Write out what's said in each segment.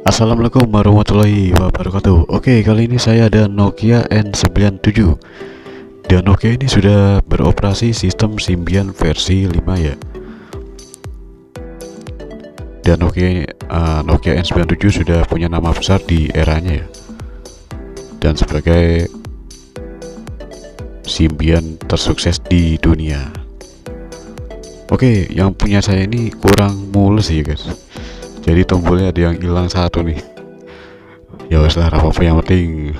Assalamualaikum warahmatullahi wabarakatuh. Oke, kali ini saya ada Nokia N97. Dan Nokia ini sudah beroperasi sistem Symbian versi 5 ya. Dan Nokia N97 sudah punya nama besar di eranya ya. Dan sebagai Symbian tersukses di dunia. Oke, yang punya saya ini kurang mulus ya guys. Jadi tombolnya ada yang hilang satu nih. Ya wes lah, apa-apa, yang penting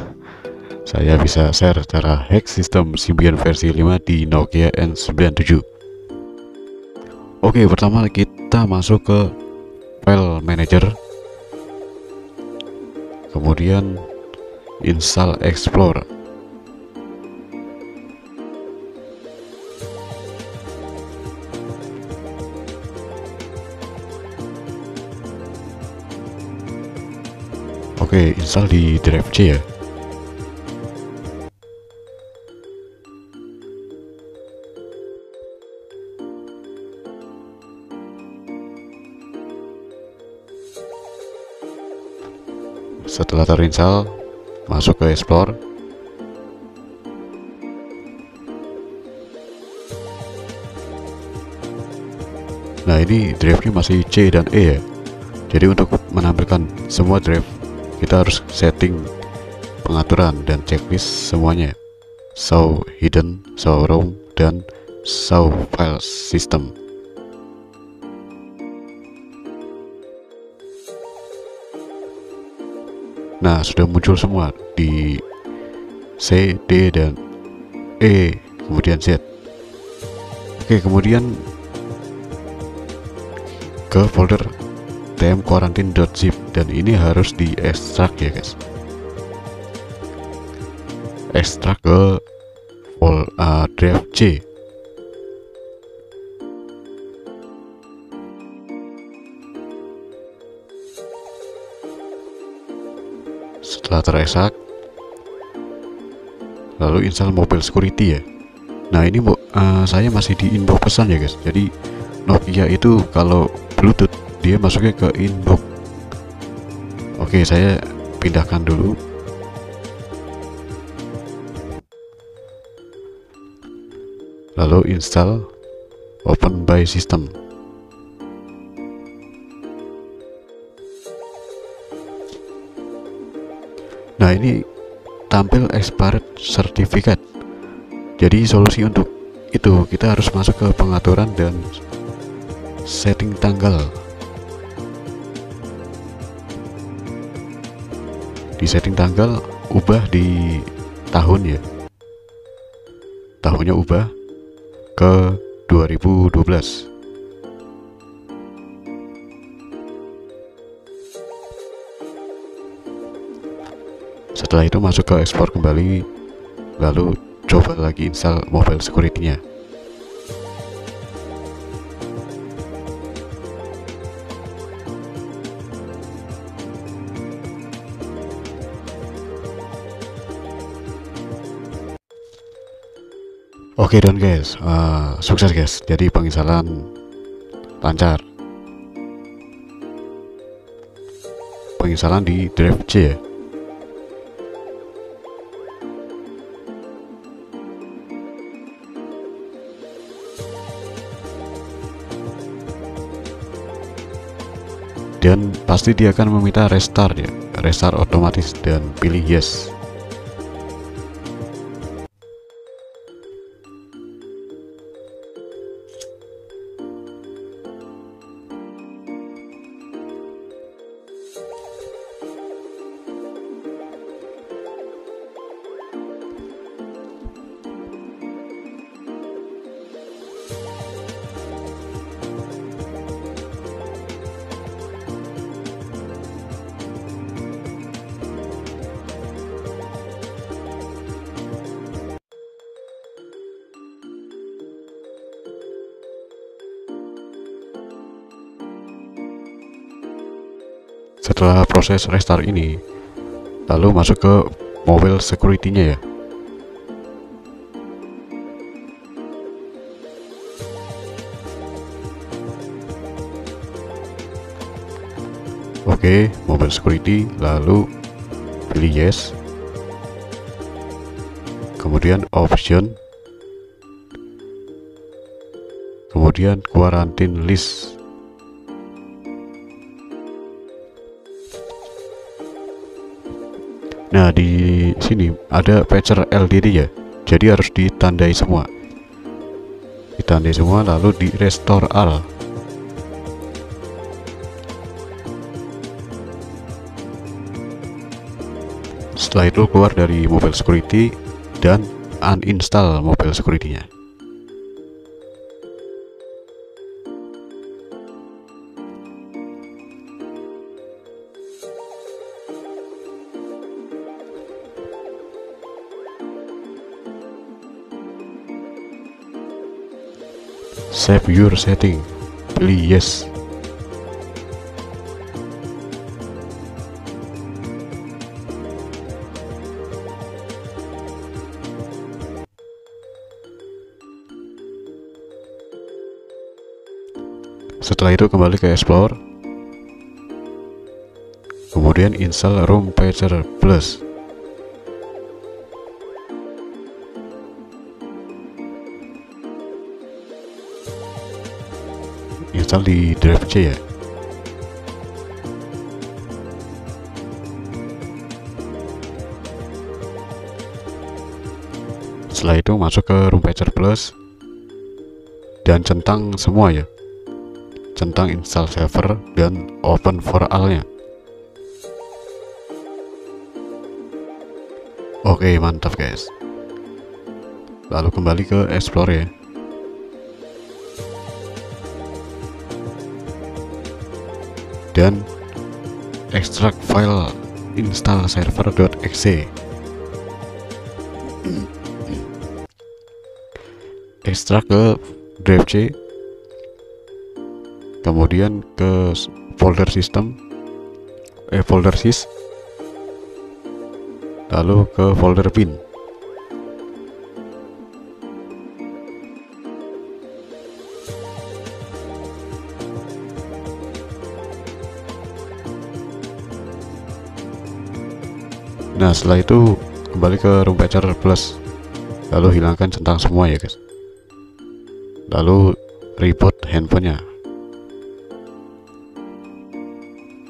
saya bisa share cara hack sistem Symbian versi 5 di Nokia N97. Oke, pertama kita masuk ke file manager, kemudian install Explorer. Oke, install di drive C ya. Setelah terinstall, masuk ke Explore. Nah, ini drive-nya masih C dan E ya. Jadi untuk menampilkan semua drive, kita harus setting pengaturan dan checklist semuanya. Show hidden, show ROM, dan show file system. Nah, sudah muncul semua di C, D, dan E, kemudian Z. Oke, kemudian ke folder tmquarantine.zip, dan ini harus diekstrak ya guys. Ekstrak ke drive C. Setelah terekstrak, lalu install mobile security ya. Nah, ini saya masih di inbox pesan ya guys. Jadi Nokia itu kalau Bluetooth dia masuknya ke inbox. Oke, saya pindahkan dulu. Lalu install Open by System. Nah, ini tampil expired certificate. Jadi solusi untuk itu kita harus masuk ke pengaturan dan setting tanggal. Di setting tanggal, ubah di tahun ya. Tahunnya ubah ke 2012. Setelah itu masuk ke ekspor kembali, lalu coba lagi install mobile security-nya. Oke dan guys, sukses guys. Jadi penginstalan lancar. Penginstalan di drive C ya. Dan pasti dia akan meminta restart ya, restart otomatis, dan pilih yes. Setelah proses restart ini, lalu masuk ke mobile security-nya ya. Oke, mobile security, lalu pilih yes, kemudian option, kemudian quarantine list. Nah, di sini ada patcher LDD ya, jadi harus ditandai semua, lalu di restore all. Setelah itu keluar dari mobile security dan uninstall mobile security-nya. Save your setting, pilih yes. Setelah itu kembali ke Explore, kemudian install Room Patcher Plus. Install di drive C ya. Setelah itu masuk ke Room Patcher Plus dan centang semua ya, centang install server dan open for all-nya. Oke, mantap guys. Lalu kembali ke Explore ya. Dan extract file install server.exe. Ekstrak ke drive C, kemudian ke folder system, folder sys, lalu ke folder bin. Nah, setelah itu kembali ke Room Patcher Plus, lalu hilangkan centang semua ya guys, lalu reboot handphonenya,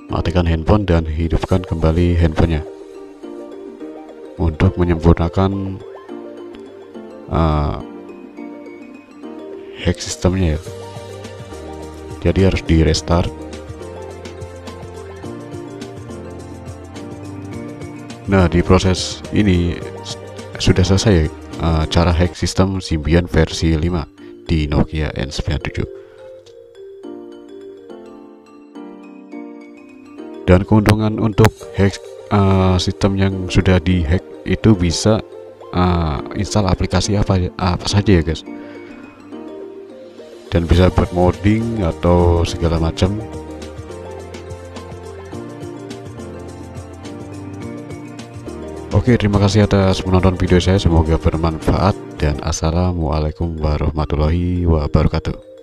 matikan handphone dan hidupkan kembali handphonenya untuk menyempurnakan hack sistemnya ya. Jadi harus di restart. Nah, di proses ini sudah selesai cara hack sistem Symbian versi 5 di Nokia N97. Dan keuntungan untuk hack sistem yang sudah dihack itu bisa install aplikasi apa saja ya guys, dan bisa buat modding atau segala macam. Oke, terima kasih atas menonton video saya, semoga bermanfaat dan assalamualaikum warahmatullahi wabarakatuh.